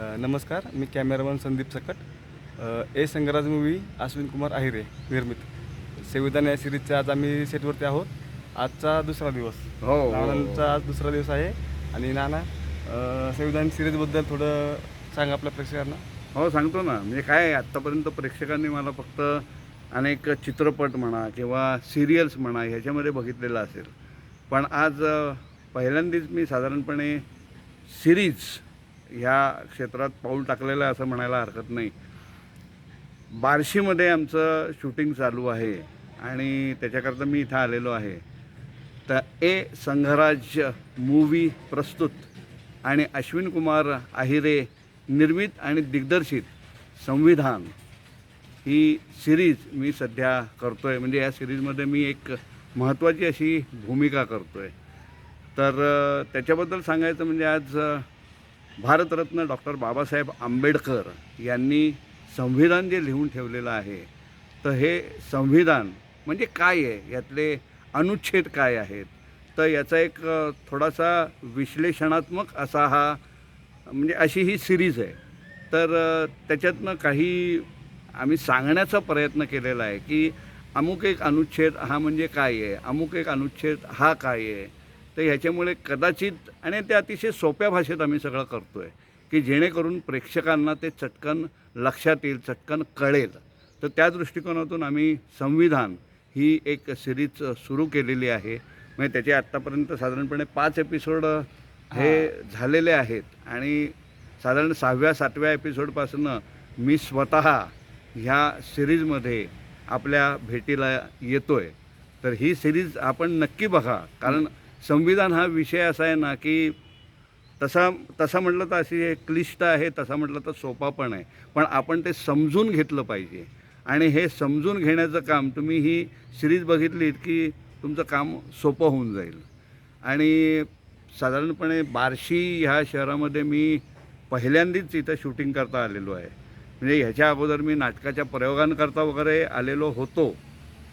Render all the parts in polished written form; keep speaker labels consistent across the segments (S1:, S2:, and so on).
S1: नमस्कार, मी कॅमेरामन संदीप सकट. ए संगराज मूवी अश्विन कुमार आहिरे निर्मित संविधान या सिरीजच्या आज आम्ही सेटवरती आहोत. आजचा दुसरा दिवस, नानांचा आज दुसरा दिवस आहे. आणि नाना, संविधान सिरीजबद्दल थोडं सांगा आपल्या प्रेक्षकांना.
S2: हो, सांगतो ना. म्हणजे काय, आत्तापर्यंत प्रेक्षकांनी मला फक्त अनेक चित्रपट म्हणा किंवा सिरियल्स म्हणा ह्याच्यामध्ये बघितलेलं असेल, पण आज पहिल्यांदाच मी साधारणपणे सिरीज ह्या क्षेत्रात पाऊल टाकलेलं आहे असं म्हणायला हरकत नाही. बार्शीमध्ये आमचं शूटिंग चालू आहे आणि त्याच्याकरता मी इथं आलेलो आहे. तर ए संघराज मूवी प्रस्तुत आणि अश्विन कुमार आहिरे निर्मित आणि दिग्दर्शित संविधान ही सिरीज मी सध्या करतो आहे. म्हणजे या सिरीजमध्ये मी एक महत्त्वाची अशी भूमिका करतो आहे. तर त्याच्याबद्दल सांगायचं म्हणजे आज भारतरत्न डॉक्टर बाबासाहेब आंबेडकर यांनी संविधान जे लिहून ठेवलेलं आहे, तर हे संविधान म्हणजे काय आहे, यातले अनुच्छेद काय आहेत, तर याचा एक थोडासा विश्लेषणात्मक असा हा म्हणजे अशी ही सिरीज आहे. तर त्याच्यातनं काही आम्ही सांगण्याचा प्रयत्न केलेला आहे की अमुक एक अनुच्छेद हा म्हणजे काय आहे, अमुक एक अनुच्छेद हा काय आहे. तर ह्याच्यामुळे कदाचित, आणि ते अतिशय सोप्या भाषेत आम्ही सगळं करतो आहे की जेणेकरून प्रेक्षकांना ते चटकन लक्षात येईल, चटकन कळेल. तर त्या दृष्टिकोनातून आम्ही संविधान ही एक सिरीज सुरू केलेली आहे. म्हणजे त्याचे आत्तापर्यंत साधारणपणे 5 एपिसोड हे झालेले आहेत आणि साधारण 6व्या-7व्या एपिसोडपासून मी स्वतः ह्या सिरीजमध्ये आपल्या भेटीला येतो आहे. तर ही सिरीज आपण नक्की बघा, कारण संविधान हा विषय असा आहे ना की तसा म्हटलं तर अशी क्लिष्ट आहे, तसा म्हटलं तर सोपा पण आहे. पण आपण ते समजून घेतलं पाहिजे आणि हे समजून घेण्याचं काम तुम्ही ही सिरीज बघितलीत की तुमचं काम सोपं होऊन जाईल. आणि साधारणपणे बार्शी ह्या शहरामध्ये मी पहिल्यांदाच इथं शूटिंग करता आलेलो आहे. म्हणजे ह्याच्या अगोदर मी नाटकाच्या प्रयोगांकरता वगैरे आलेलो होतो,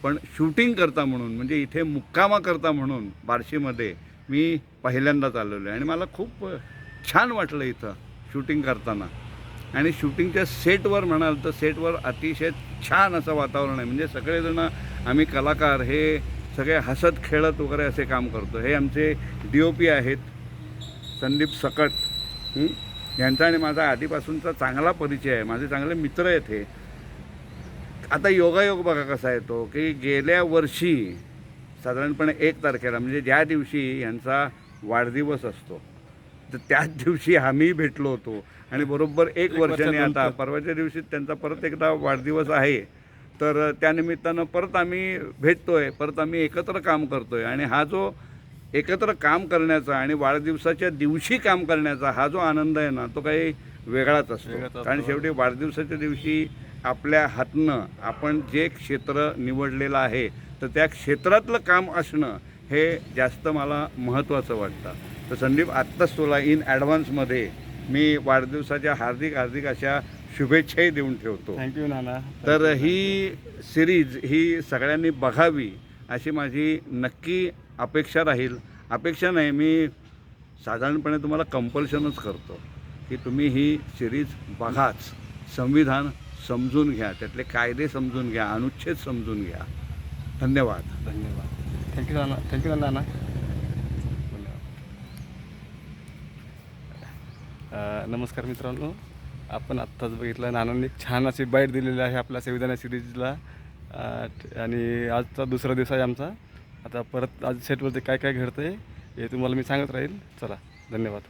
S2: पण शूटिंग करता म्हणून म्हणजे इथे मुक्कामा करता म्हणून बार्शीमध्ये मी पहिल्यांदाच आलेलो आहे. आणि मला खूप छान वाटलं इथं शूटिंग करताना. आणि शूटिंगच्या सेटवर म्हणाल तर सेटवर अतिशय छान असं वातावरण आहे. म्हणजे सगळेजण आम्ही कलाकार हे सगळे हसत खेळत वगैरे असे काम करतो. हे आमचे DOP आहेत संदीप सकट, यांचा आणि माझा आधीपासूनचा चांगला परिचय आहे. माझे चांगले मित्र आहेत हे. आता योगायोग बघा कसा येतो की गेल्या वर्षी साधारणपणे 1 तारखेला म्हणजे ज्या दिवशी यांचा वाढदिवस असतो, तर त्याच दिवशी आम्ही भेटलो होतो. आणि बरोबर 1 वर्षाने आता परवाच्या दिवशी त्यांचा परत एकदा वाढदिवस आहे. तर त्यानिमित्तानं परत आम्ही भेटतो आहे, परत आम्ही एकत्र काम करतो आहे. आणि हा जो एकत्र काम करण्याचा आणि वाढदिवसाच्या दिवशी काम करण्याचा हा जो आनंद आहे ना, तो काही वेगळाच असतो. कारण शेवटी वाढदिवसाच्या दिवशी आपल्या हातनं आपण जे क्षेत्र निवडलेलं आहे, तर त्या क्षेत्रातलं काम असणं हे जास्त मला महत्त्वाचं वाटतं. तर संदीप, आत्ताच तुला इन ॲडव्हान्समध्ये मी वाढदिवसाच्या हार्दिक हार्दिक अशा शुभेच्छाही देऊन ठेवतो.
S1: थँक्यू नाना.
S2: तर ही सिरीज ही सगळ्यांनी बघावी अशी माझी नक्की अपेक्षा राहील. अपेक्षा नाही, मी साधारणपणे तुम्हाला कंपल्शनच करतो की तुम्ही ही सिरीज बघाच. संविधान समजून घ्या, त्यातले कायदे समजून घ्या, अनुच्छेद समजून घ्या. धन्यवाद.
S1: धन्यवाद. थँक्यू नाना. थँक्यू नाना. नमस्कार मित्रांनो, आपण आत्ताच बघितलं नानांनी छान अशी बाईट दिलेली आहे आपल्या संविधान सिरीजला. आणि आजचा दुसरा दिवस आहे आमचा. आता परत आज सेटवरती काय काय घडतं आहे हे तुम्हाला मी सांगत राहील. चला, धन्यवाद.